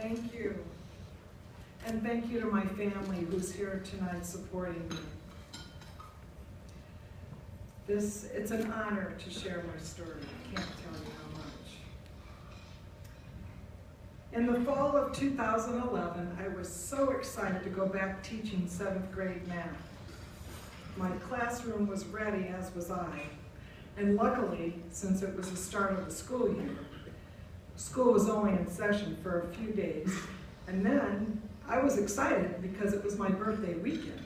Thank you. And thank you to my family who's here tonight supporting me. It's an honor to share my story. I can't tell you how much. In the fall of 2011, I was so excited to go back teaching 7th grade math. My classroom was ready, as was I. And luckily, since it was the start of the school year, school was only in session for a few days. And then I was excited because it was my birthday weekend.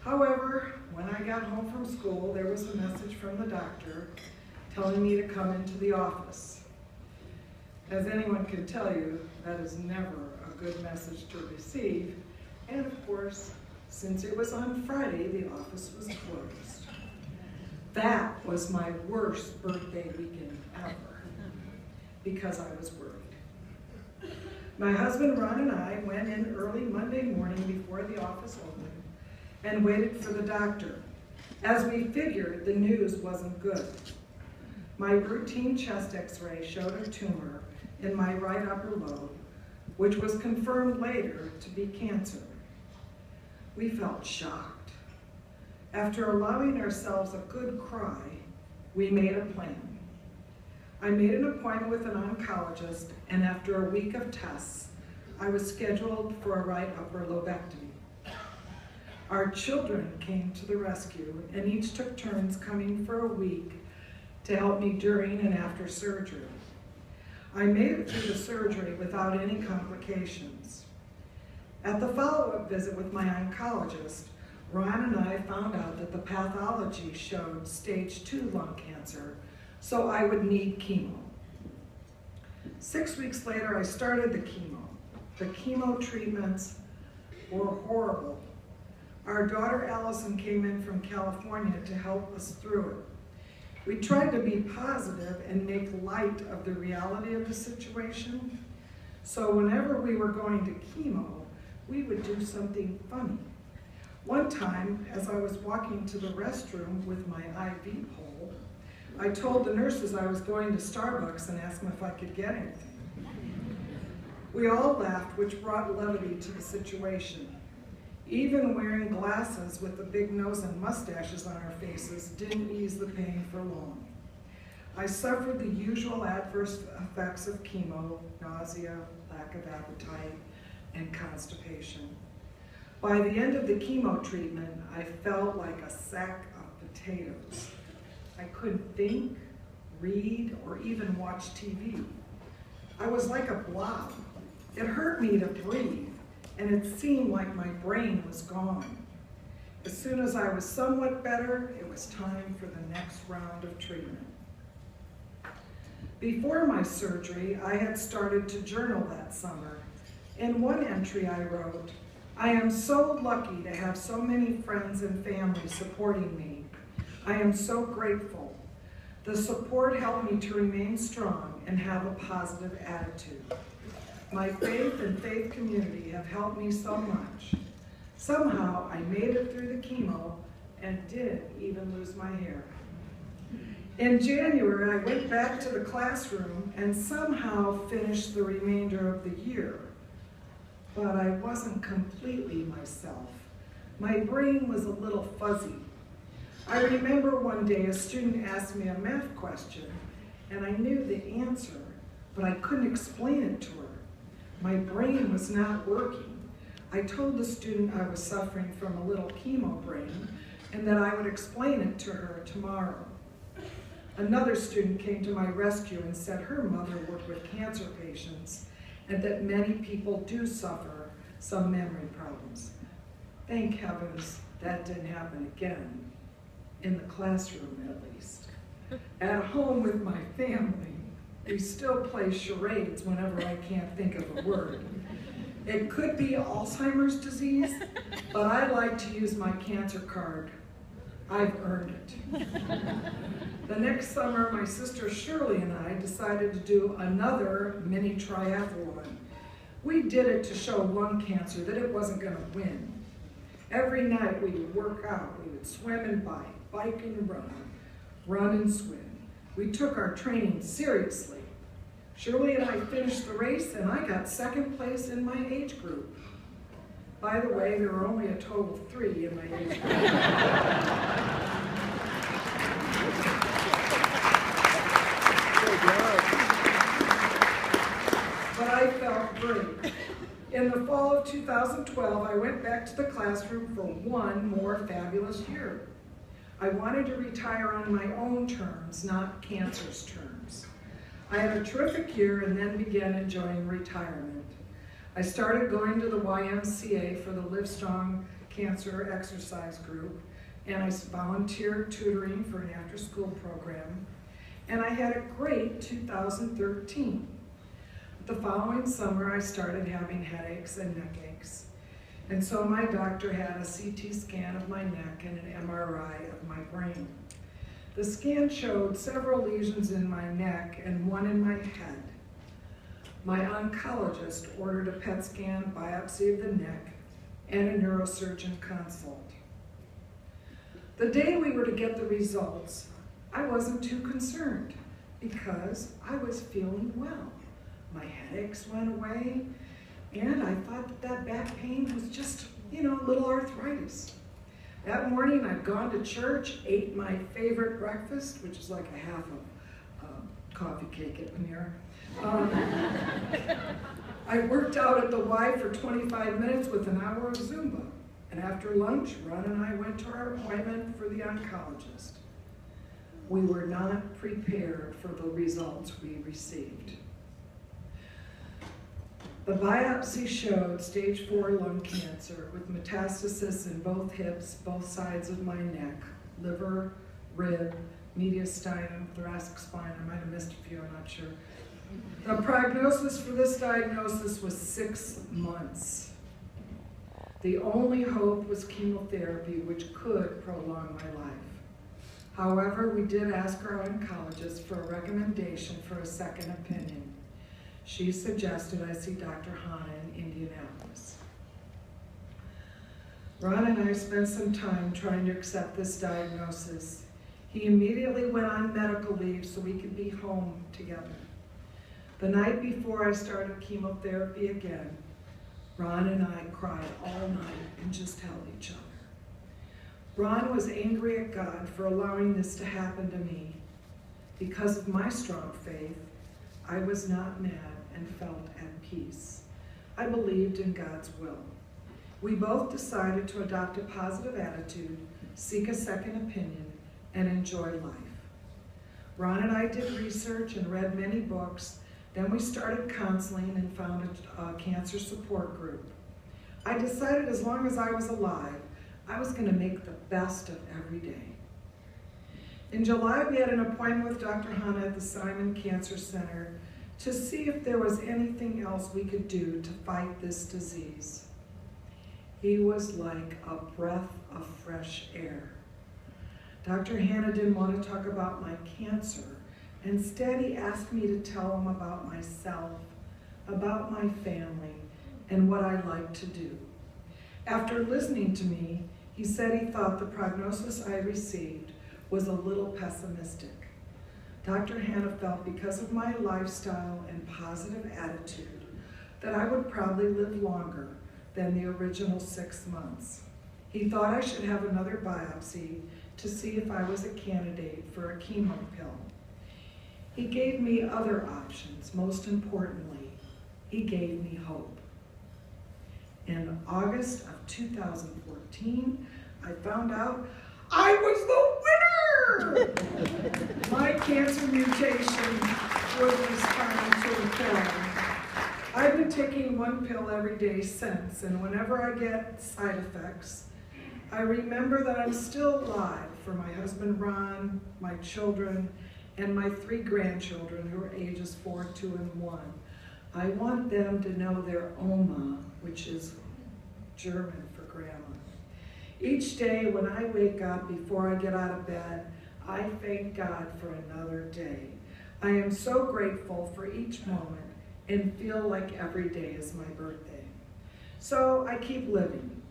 However, when I got home from school, there was a message from the doctor telling me to come into the office. As anyone can tell you, that is never a good message to receive. And of course, since it was on Friday, the office was closed. That was my worst birthday weekend ever, because I was worried. My husband Ron and I went in early Monday morning before the office opened and waited for the doctor, as we figured the news wasn't good. My routine chest x-ray showed a tumor in my right upper lobe, which was confirmed later to be cancer. We felt shocked. After allowing ourselves a good cry, we made a plan. I made an appointment with an oncologist, and after a week of tests, I was scheduled for a right upper lobectomy. Our children came to the rescue, and each took turns coming for a week to help me during and after surgery. I made it through the surgery without any complications. At the follow-up visit with my oncologist, Ron and I found out that the pathology showed stage 2 lung cancer, so I would need chemo. 6 weeks later, I started the chemo. The chemo treatments were horrible. Our daughter Allison came in from California to help us through it. We tried to be positive and make light of the reality of the situation. So whenever we were going to chemo, we would do something funny. One time, as I was walking to the restroom with my IV pole, I told the nurses I was going to Starbucks and asked them if I could get anything. We all laughed, which brought levity to the situation. Even wearing glasses with a big nose and mustaches on our faces didn't ease the pain for long. I suffered the usual adverse effects of chemo, nausea, lack of appetite, and constipation. By the end of the chemo treatment, I felt like a sack of potatoes. I couldn't think, read, or even watch TV. I was like a blob. It hurt me to breathe, and it seemed like my brain was gone. As soon as I was somewhat better, it was time for the next round of treatment. Before my surgery, I had started to journal that summer. In one entry I wrote, "I am so lucky to have so many friends and family supporting me. I am so grateful. The support helped me to remain strong and have a positive attitude. My faith and faith community have helped me so much. Somehow I made it through the chemo and didn't even lose my hair." In January, I went back to the classroom and somehow finished the remainder of the year. But I wasn't completely myself. My brain was a little fuzzy. I remember one day a student asked me a math question, and I knew the answer, but I couldn't explain it to her. My brain was not working. I told the student I was suffering from a little chemo brain and that I would explain it to her tomorrow. Another student came to my rescue and said her mother worked with cancer patients and that many people do suffer some memory problems. Thank heavens that didn't happen again, in the classroom at least. At home with my family, we still play charades whenever I can't think of a word. It could be Alzheimer's disease, but I like to use my cancer card. I've earned it. The next summer, my sister Shirley and I decided to do another mini triathlon. We did it to show lung cancer that it wasn't going to win. Every night we would work out. We would swim and bike and run and swim. We took our training seriously. Shirley and I finished the race, and I got second place in my age group. By the way, there were only a total of 3 in my age group. But I felt great. In the fall of 2012, I went back to the classroom for one more fabulous year. I wanted to retire on my own terms, not cancer's terms. I had a terrific year and then began enjoying retirement. I started going to the YMCA for the Livestrong Cancer Exercise Group, and I volunteered tutoring for an after-school program, and I had a great 2013. The following summer, I started having headaches and neck aches, and so my doctor had a CT scan of my neck and an MRI of my brain. The scan showed several lesions in my neck and one in my head. My oncologist ordered a PET scan, biopsy of the neck, and a neurosurgeon consult. The day we were to get the results, I wasn't too concerned because I was feeling well. My headaches went away, and I thought that back pain was just, a little arthritis. That morning, I'd gone to church, ate my favorite breakfast, which is like a half a coffee cake at Panera. I worked out at the Y for 25 minutes with an hour of Zumba. And after lunch, Ron and I went to our appointment for the oncologist. We were not prepared for the results we received. The biopsy showed stage 4 lung cancer with metastasis in both hips, both sides of my neck, liver, rib, mediastinum, thoracic spine. I might have missed a few, I'm not sure. The prognosis for this diagnosis was 6 months. The only hope was chemotherapy, which could prolong my life. However, we did ask our oncologist for a recommendation for a second opinion. She suggested I see Dr. Hanna in Indianapolis. Ron and I spent some time trying to accept this diagnosis. He immediately went on medical leave so we could be home together. The night before I started chemotherapy again, Ron and I cried all night and just held each other. Ron was angry at God for allowing this to happen to me. Because of my strong faith, I was not mad and felt at peace. I believed in God's will. We both decided to adopt a positive attitude, seek a second opinion, and enjoy life. Ron and I did research and read many books. Then we started counseling and founded a cancer support group. I decided as long as I was alive, I was going to make the best of every day. In July, we had an appointment with Dr. Hanna at the Simon Cancer Center to see if there was anything else we could do to fight this disease. He was like a breath of fresh air. Dr. Hanna didn't want to talk about my cancer. Instead, he asked me to tell him about myself, about my family, and what I like to do. After listening to me, he said he thought the prognosis I received was a little pessimistic. Dr. Hanna felt because of my lifestyle and positive attitude that I would probably live longer than the original 6 months. He thought I should have another biopsy to see if I was a candidate for a chemo pill. He gave me other options. Most importantly, he gave me hope. In August of 2014, I found out I was the winner! My cancer mutation was responding to a pill. I've been taking one pill every day since, and whenever I get side effects, I remember that I'm still alive for my husband Ron, my children, and my 3 grandchildren who are ages 4, 2, and 1. I want them to know their Oma, which is German for grandma. Each day when I wake up before I get out of bed, I thank God for another day. I am so grateful for each moment and feel like every day is my birthday. So I keep living.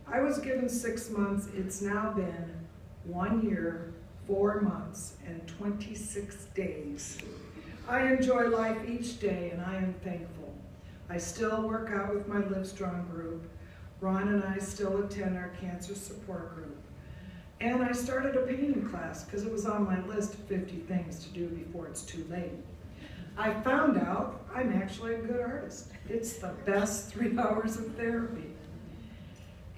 I was given 6 months. It's now been 1 year, 4 months, and 26 days. I enjoy life each day, and I am thankful. I still work out with my Live Strong group. Ron and I still attend our cancer support group. And I started a painting class because it was on my list of 50 things to do before it's too late. I found out I'm actually a good artist. It's the best 3 hours of therapy.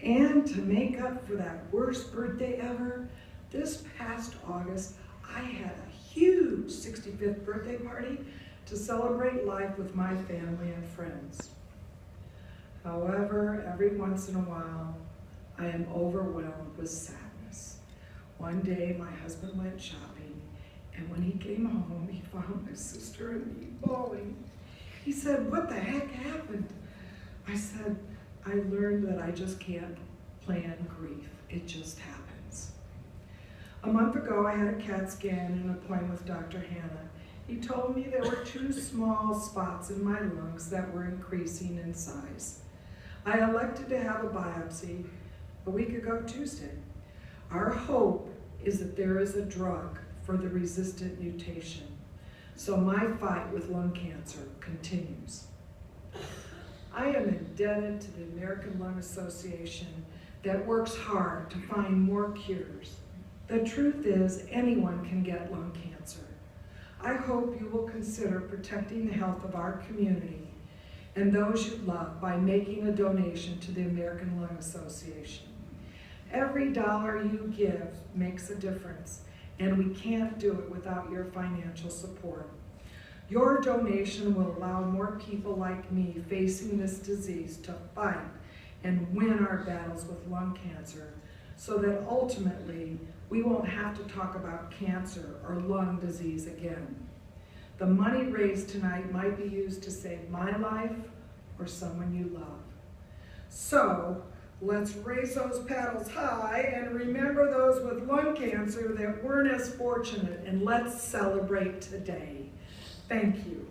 And to make up for that worst birthday ever, this past August, I had a huge 65th birthday party to celebrate life with my family and friends. However, every once in a while, I am overwhelmed with sadness. One day, my husband went shopping, and when he came home, he found my sister and me bawling. He said, "What the heck happened?" I said, "I learned that I just can't plan grief. It just happens." A month ago, I had a CAT scan and an appointment with Dr. Hannah. He told me there were 2 small spots in my lungs that were increasing in size. I elected to have a biopsy a week ago Tuesday. Our hope is that there is a drug for the resistant mutation, so my fight with lung cancer continues. I am indebted to the American Lung Association that works hard to find more cures. The truth is, anyone can get lung cancer. I hope you will consider protecting the health of our community and those you love by making a donation to the American Lung Association. Every dollar you give makes a difference, and we can't do it without your financial support. Your donation will allow more people like me facing this disease to fight and win our battles with lung cancer, so that ultimately we won't have to talk about cancer or lung disease again. The money raised tonight might be used to save my life or someone you love. So let's raise those paddles high and remember those with lung cancer that weren't as fortunate, and let's celebrate today. Thank you.